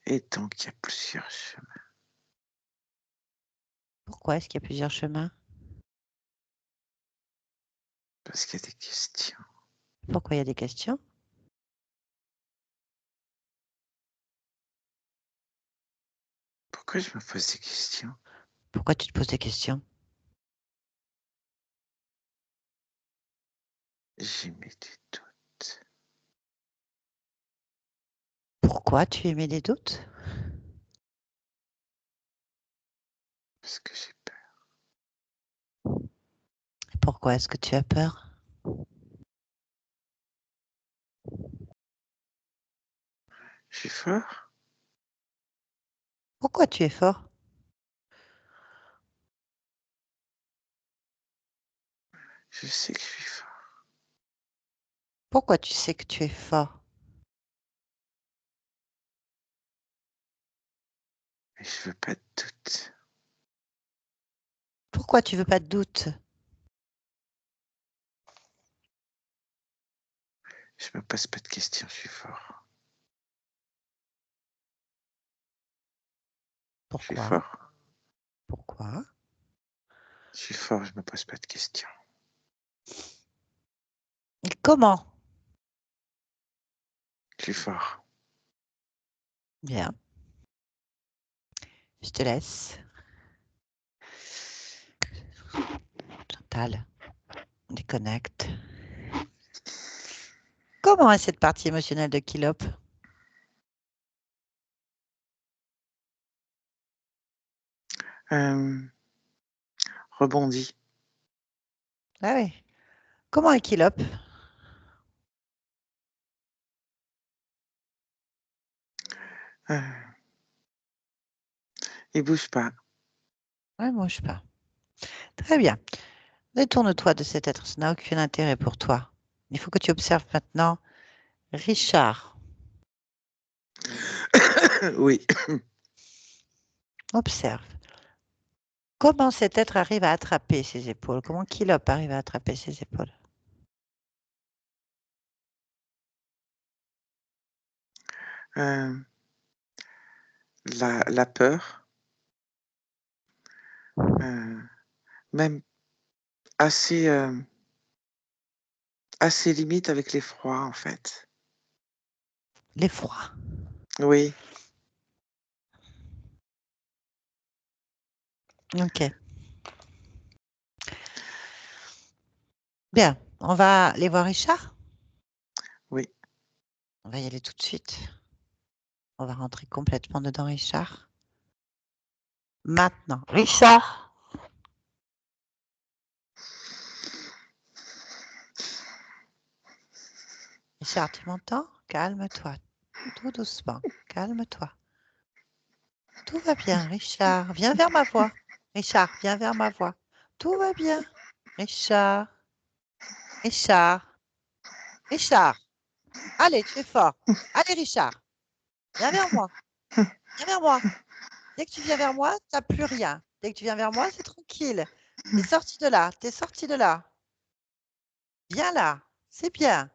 Et donc, il y a plusieurs chemins. Pourquoi est-ce qu'il y a plusieurs chemins? Parce qu'il y a des questions. Pourquoi il y a des questions? Pourquoi je me pose des questions? Pourquoi tu te poses des questions? J'émets des doutes. Pourquoi tu émets des doutes? Parce que j'ai peur. Pourquoi est-ce que tu as peur? Je suis fort. Pourquoi tu es fort? Je sais que je suis fort. Pourquoi tu sais que tu es fort? Mais je veux pas de doute. Pourquoi tu veux pas de doute? Je me pose pas de questions, je suis fort. Je suis Pourquoi? fort. Pourquoi? Je suis fort, je me pose pas de questions. Et comment? Je suis fort. Bien. Je te laisse. Chantal, on déconnecte. Comment est cette partie émotionnelle de Kilop? Rebondis. Ah oui. Comment est Kilop? Il bouge pas. Ouais, ne bouge pas. Très bien. Détourne-toi de cet être, ça n'a aucun intérêt pour toi. Il faut que tu observes maintenant Richard. Oui. Observe. Comment cet être arrive à attraper ses épaules? Comment Kilop arrive à attraper ses épaules? La peur. Même assez, assez limite avec l'effroi, en fait. L'effroi. Oui. Ok. Bien. On va aller voir Richard? Oui. On va y aller tout de suite. On va rentrer complètement dedans, Richard. Maintenant. Richard! Richard, tu m'entends? Calme-toi. Tout doucement. Calme-toi. Tout va bien, Richard. Viens vers ma voix. Richard, viens vers ma voix. Tout va bien. Richard. Richard. Richard. Allez, tu es fort. Allez, Richard. Viens vers moi. Viens vers moi. Dès que tu viens vers moi, tu n'as plus rien. Dès que tu viens vers moi, c'est tranquille. Tu es sorti de là. Tu es sorti de là. Viens là. C'est bien.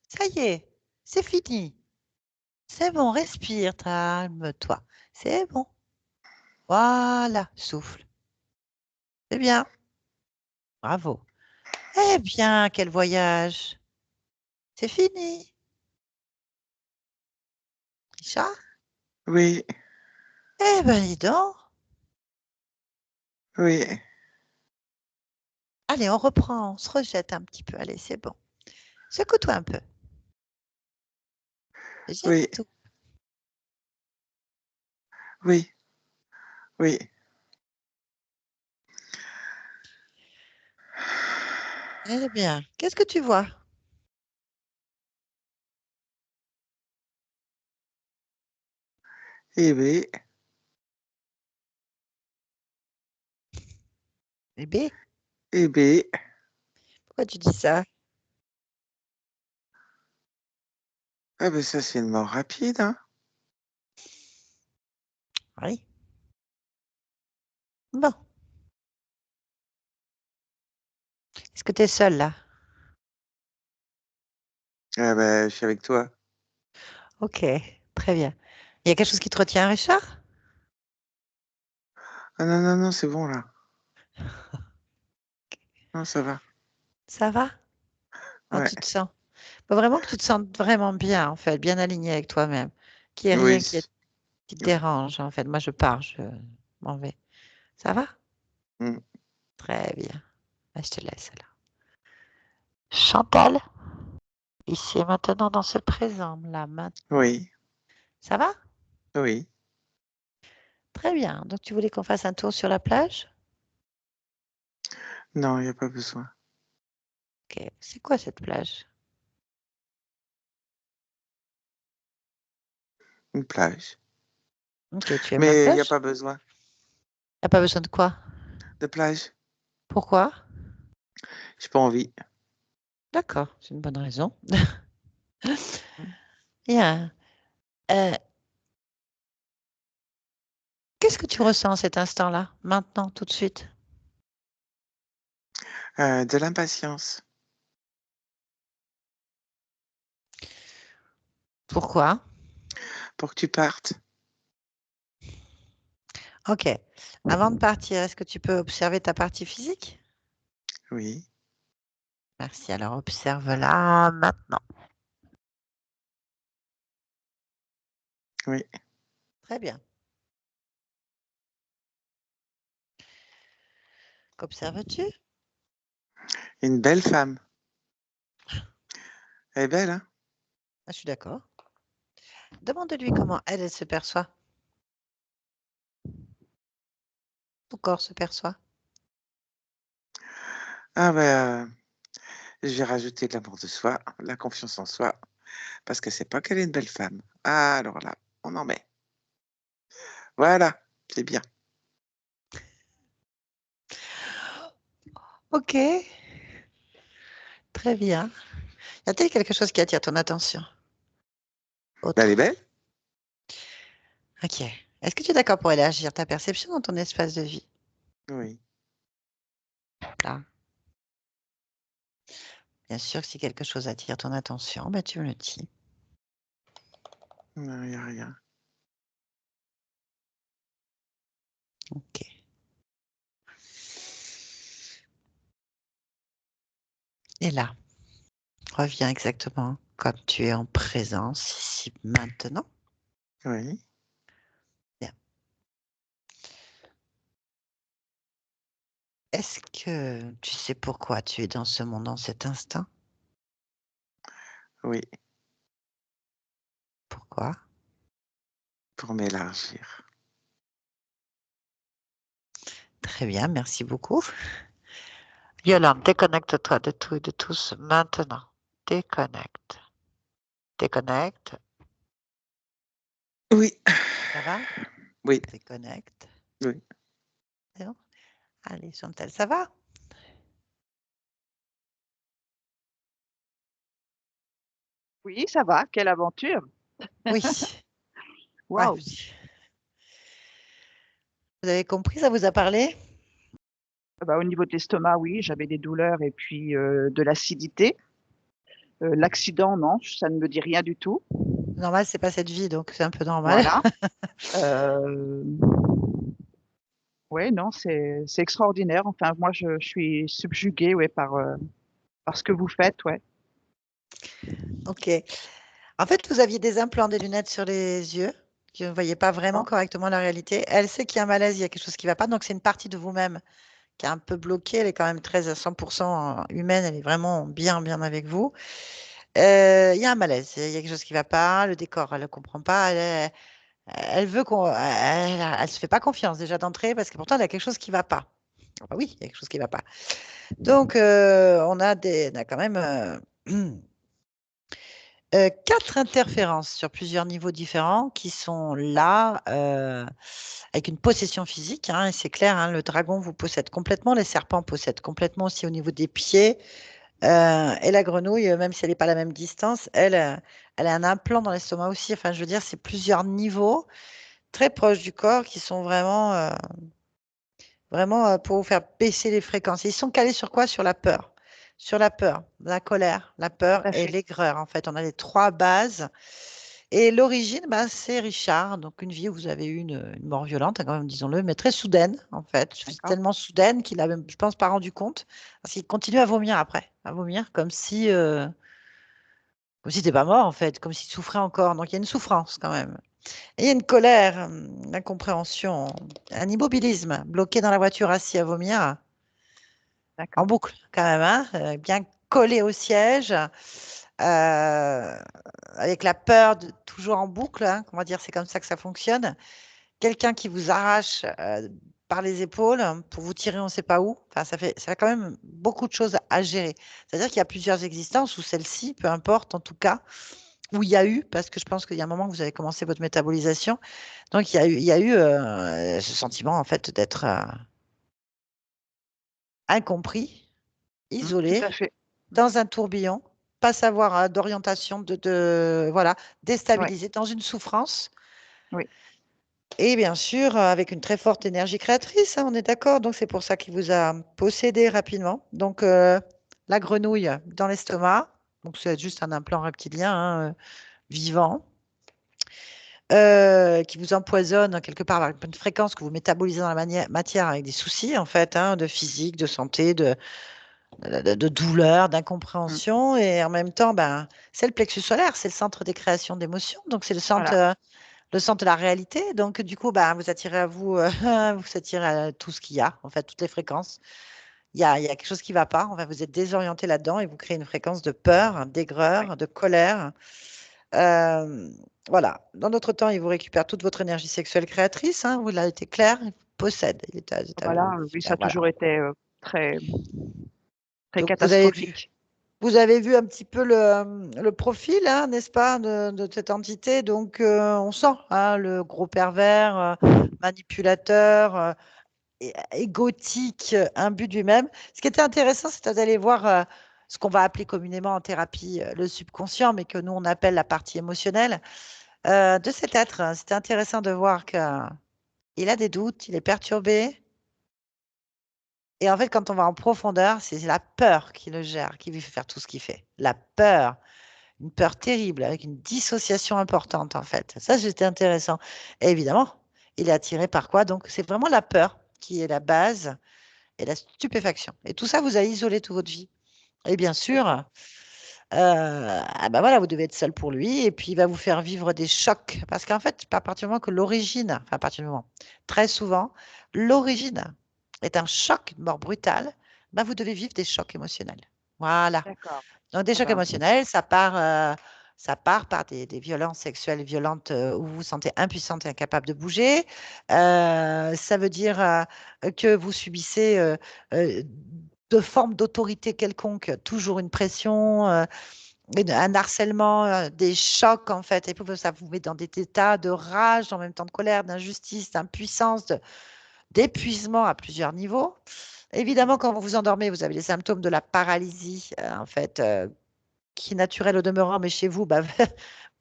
Ça y est. C'est fini. C'est bon. Respire. Calme-toi. C'est bon. Voilà. Souffle. C'est bien. Bravo. Eh bien, quel voyage. C'est fini. Richard? Oui, Eh ben, dis donc. oui, Allez, on reprend, on se rejette un petit peu. Allez, c'est bon. Secoue-toi un peu. oui, Jette tout. oui, oui. Eh bien, qu'est-ce que tu vois? Eh oui, Bébé, eh bien, pourquoi tu dis ça? ah ben ça c'est une mort rapide, hein. Oui. Bon. Est-ce que tu es seule là? Ah ben, je suis avec toi. Ok, très bien. Il y a quelque chose qui te retient, Richard? Ah non, non, non, c'est bon là. Non, ça va. Ça va? Comment Ouais, tu te sens? Faut vraiment que tu te sentes vraiment bien, en fait, bien aligné avec toi-même. Qu'il n'y ait oui, rien qui te dérange, en fait. Moi, je pars, je m'en vais. Ça va? mm, Très bien. Ah, je te laisse alors. Chantal, ici et maintenant dans ce présent, là, maintenant. oui, Ça va? oui. Très bien. Donc, tu voulais qu'on fasse un tour sur la plage? Non, il n'y a pas besoin. Ok. C'est quoi cette plage? Une plage. Ok, tu aimes la Mais il n'y a plage? pas besoin T'as pas besoin de quoi? de plage. Pourquoi? J'ai pas envie. D'accord, c'est une bonne raison. Bien. Euh, Qu'est-ce que tu ressens à cet instant-là, maintenant, tout de suite? De l'impatience. Pourquoi? Pour que tu partes. Ok. Avant de partir, est-ce que tu peux observer ta partie physique? Oui, Merci. Alors, observe-la maintenant. oui. Très bien. Qu'observes-tu? Une belle femme. Elle est belle, hein? Ah, je suis d'accord. Demande-lui comment elle se perçoit. Ton corps se perçoit. Ah ben, je vais rajouter de l'amour de soi, la confiance en soi, parce qu'elle sait pas qu'elle est une belle femme. Ah, alors là, on en met. Voilà, c'est bien. Ok, très bien. Y a-t-il quelque chose qui attire ton attention? Ben, elle est Autre. belle? Ok. Est-ce que tu es d'accord pour élargir ta perception dans ton espace de vie? Oui. Là. Bien sûr que si quelque chose attire ton attention, bah, tu me le dis. Non, il n'y a rien. Ok. Et là, reviens exactement comme tu es en présence ici maintenant. Oui. Bien. Est-ce que tu sais pourquoi tu es dans ce monde en cet instant? Oui, Pourquoi? pour m'élargir. Très bien, merci beaucoup. Yolande, déconnecte-toi de tout et de tous maintenant. Déconnecte. Déconnecte. Oui, Ça va? oui, Déconnecte. oui. C'est bon? Allez, Chantal, ça va? Oui, ça va. Quelle aventure. Oui. Ouais, Waouh. vous avez compris, ça vous a parlé? Ah bah, au niveau de l'estomac, oui, j'avais des douleurs et puis de l'acidité. L'accident, non, ça ne me dit rien du tout. Normal, c'est pas cette vie, donc c'est un peu normal. Voilà. Euh, ouais, non, c'est extraordinaire. Enfin, moi, je suis subjuguée, ouais, par ce que vous faites, ouais. Ok. En fait, vous aviez des implants, des lunettes sur les yeux. que vous ne voyez pas vraiment D'accord. correctement la réalité. Elle sait qu'il y a un malaise, il y a quelque chose qui ne va pas. Donc, c'est une partie de vous-même qui est un peu bloquée. Elle est quand même très à 100% humaine. Elle est vraiment bien, bien avec vous. Il y a un malaise. Il y a quelque chose qui ne va pas. Le décor, elle ne comprend pas. Elle veut qu'on. Elle se fait pas confiance déjà d'entrée parce que pourtant, elle a quelque chose qui ne va pas. Ah bah oui, il y a quelque chose qui ne va pas. Donc, on a quand même 4 interférences sur plusieurs niveaux différents qui sont là avec une possession physique. Hein, et c'est clair, hein, le dragon vous possède complètement, les serpents possèdent complètement aussi au niveau des pieds. Et la grenouille, même si elle n'est pas à la même distance, elle a un implant dans l'estomac aussi. Enfin, je veux dire, c'est plusieurs niveaux très proches du corps qui sont vraiment pour vous faire baisser les fréquences. Ils sont calés sur quoi? Sur la peur. Sur la peur, la colère, la Tout peur à et fait. l'aigreur. En fait, on a les 3 bases. Et l'origine, bah, c'est Richard. Donc, une vie où vous avez eu une mort violente, hein, quand même, disons-le, mais très soudaine, en fait. D'accord. Tellement soudaine qu'il n'a même, je pense, pas rendu compte. Parce qu'il continue à vomir après. À vomir comme si t'es pas mort, en fait. Comme s'il souffrait encore. Donc, il y a une souffrance, quand même. Et il y a une colère, une incompréhension, un immobilisme, bloqué dans la voiture, assis à vomir, en D'accord. boucle, quand même, hein, bien collé au siège. Avec la peur toujours en boucle, hein, on va dire, c'est comme ça que ça fonctionne. Quelqu'un qui vous arrache par les épaules pour vous tirer on ne sait pas où. Enfin, ça fait quand même beaucoup de choses à gérer. C'est-à-dire qu'il y a plusieurs existences, ou celle-ci, peu importe en tout cas, où il y a eu, parce que je pense qu'il y a un moment que vous avez commencé votre métabolisation, donc il y a eu ce sentiment en fait d'être incompris, Tout isolé, à fait. dans un tourbillon, pas savoir d'orientation, voilà, Oui. déstabilisé, dans une souffrance. Oui. Et bien sûr, avec une très forte énergie créatrice, hein, on est d'accord. Donc, c'est pour ça qu'il vous a possédé rapidement. Donc, la grenouille dans l'estomac. Donc, c'est juste un implant reptilien hein, vivant qui vous empoisonne quelque part avec une fréquence que vous métabolisez dans la matière avec des soucis, en fait, hein, de physique, de santé, de douleur, Mm. d'incompréhension. Et en même temps, ben, c'est le plexus solaire, c'est le centre des créations d'émotions. Donc, c'est Voilà. le centre de la réalité. Donc, du coup, bah, vous attirez à vous, vous attirez à tout ce qu'il y a, en fait, toutes les fréquences. Il y a quelque chose qui ne va pas. En fait, vous êtes désorienté là-dedans et vous créez une fréquence de peur, Oui. d'aigreur, de colère. Euh, voilà. Dans notre temps, il vous récupère toute votre énergie sexuelle créatrice. Hein, vous l'avez été clair, il possède. Voilà. Oui, ça a Voilà. toujours été très, très Donc, catastrophique. vous avez vu un petit peu le profil, hein, n'est-ce pas, de cette entité. Donc, on sent hein, le gros pervers, manipulateur, égotique, imbu de lui-même. Ce qui était intéressant, c'était d'aller voir ce qu'on va appeler communément en thérapie le subconscient, mais que nous, on appelle la partie émotionnelle de cet être. C'était intéressant de voir qu'il a des doutes, il est perturbé. Et en fait, quand on va en profondeur, c'est la peur qui le gère, qui lui fait faire tout ce qu'il fait. La peur. Une peur terrible, avec une dissociation importante, en fait. Ça, c'était intéressant. Et évidemment, il est attiré par quoi? Donc, c'est vraiment la peur qui est la base et la stupéfaction. Et tout ça vous a isolé toute votre vie. Et bien Tout à sûr, fait. ah ben voilà, vous devez être seul pour lui et puis il va vous faire vivre des chocs. Parce qu'en fait, à partir du moment que l'origine, enfin, à partir du moment, très souvent, l'origine est un choc, une mort brutale, ben vous devez vivre des chocs émotionnels. Voilà. D'accord. Donc, des Ah chocs ben, émotionnels, ça part par des violences sexuelles violentes où vous vous sentez impuissante et incapable de bouger. Ça veut dire que vous subissez euh, de formes d'autorité quelconque, toujours une pression, un harcèlement, des chocs en fait. Et puis, ça vous met dans des états de rage, en même temps de colère, d'injustice, d'impuissance, d'épuisement à plusieurs niveaux. Évidemment, quand vous vous endormez, vous avez les symptômes de la paralysie, en fait, qui est naturel au demeurant, mais chez vous, bah,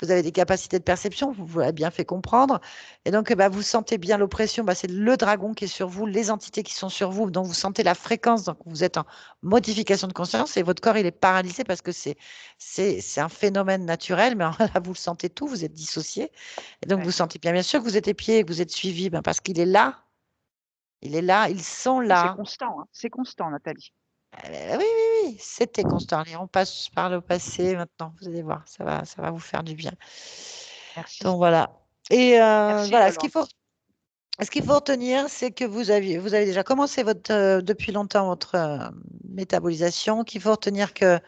vous avez des capacités de perception, vous l'avez bien fait comprendre. Et donc, bah, vous sentez bien l'oppression, bah, c'est le dragon qui est sur vous, les entités qui sont sur vous, donc vous sentez la fréquence, donc vous êtes en modification de conscience et votre corps, il est paralysé parce que c'est un phénomène naturel, mais là, vous le sentez tout, vous êtes dissocié. Et donc, vous ouais. sentez bien sûr que vous êtes épié et que vous êtes suivi, ben, parce qu'il est là, il est là, ils sont Oui, c'est là. constant, hein. C'est constant, Nathalie. Oui, oui, oui, c'était constant. Et on passe par le passé maintenant. Vous allez voir, ça va vous faire du bien. Merci. Donc voilà. Et Merci, voilà, Yolande. ce qu'il faut retenir, c'est que vous avez déjà commencé depuis longtemps votre métabolisation, qu'il faut retenir qu'elle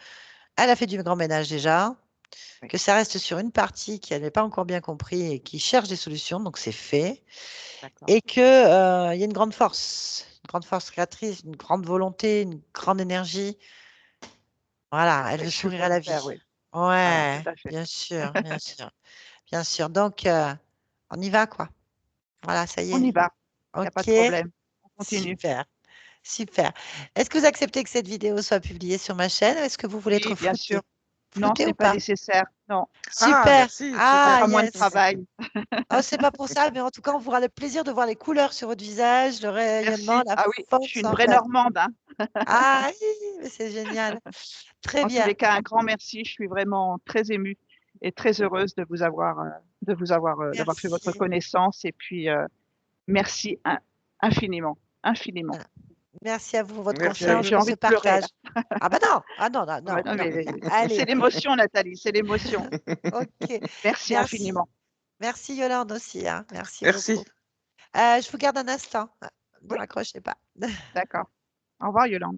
a fait du grand ménage déjà, Oui, que ça reste sur une partie qu'elle n'avait pas encore bien compris et qui cherche des solutions, donc c'est fait, d'accord. et qu'il y a une grande force créatrice, une grande volonté, une grande énergie. Voilà, elle Oui, veut je suis sourire à la volontaire, vie. oui. Voilà, tout Ouais, à fait. bien sûr, bien sûr, bien sûr. Donc, on y va, quoi. Voilà, ça y On est. y va, il n'y a pas de OK, problème. On continue. super, super. Est-ce que vous acceptez que cette vidéo soit publiée sur ma chaîne ou est-ce que vous voulez être Oui, bien sûr. flouté? Non, ce Flouté n'est ou pas pas? nécessaire. Non, Ah, Super. merci, c'est ça Ah, fera bien. moins de yes. travail. Oh, c'est pas pour ça, mais en tout cas, on aura le plaisir de voir les couleurs sur votre visage, le rayonnement, Merci. la Ah oui, je suis force, une en vraie fait. Normande, hein. Ah, oui, mais c'est génial. Très En tous bien. les cas, un grand merci. Je suis vraiment très émue et très heureuse d'avoir fait votre Merci. connaissance. Et puis, merci infiniment, infiniment. Voilà. Merci à vous, votre Merci à confiance, J'ai vous. pour envie ce de pleurer, partage. là. Ah bah non, ah non, non, Ah bah non, non, non. mais c'est Allez, l'émotion, Nathalie, c'est l'émotion. OK. Merci Merci. infiniment. Merci Yolande aussi, hein. Merci Merci. beaucoup. Je vous garde un instant. Ne Oui, raccrochez pas. d'accord. Au revoir, Yolande.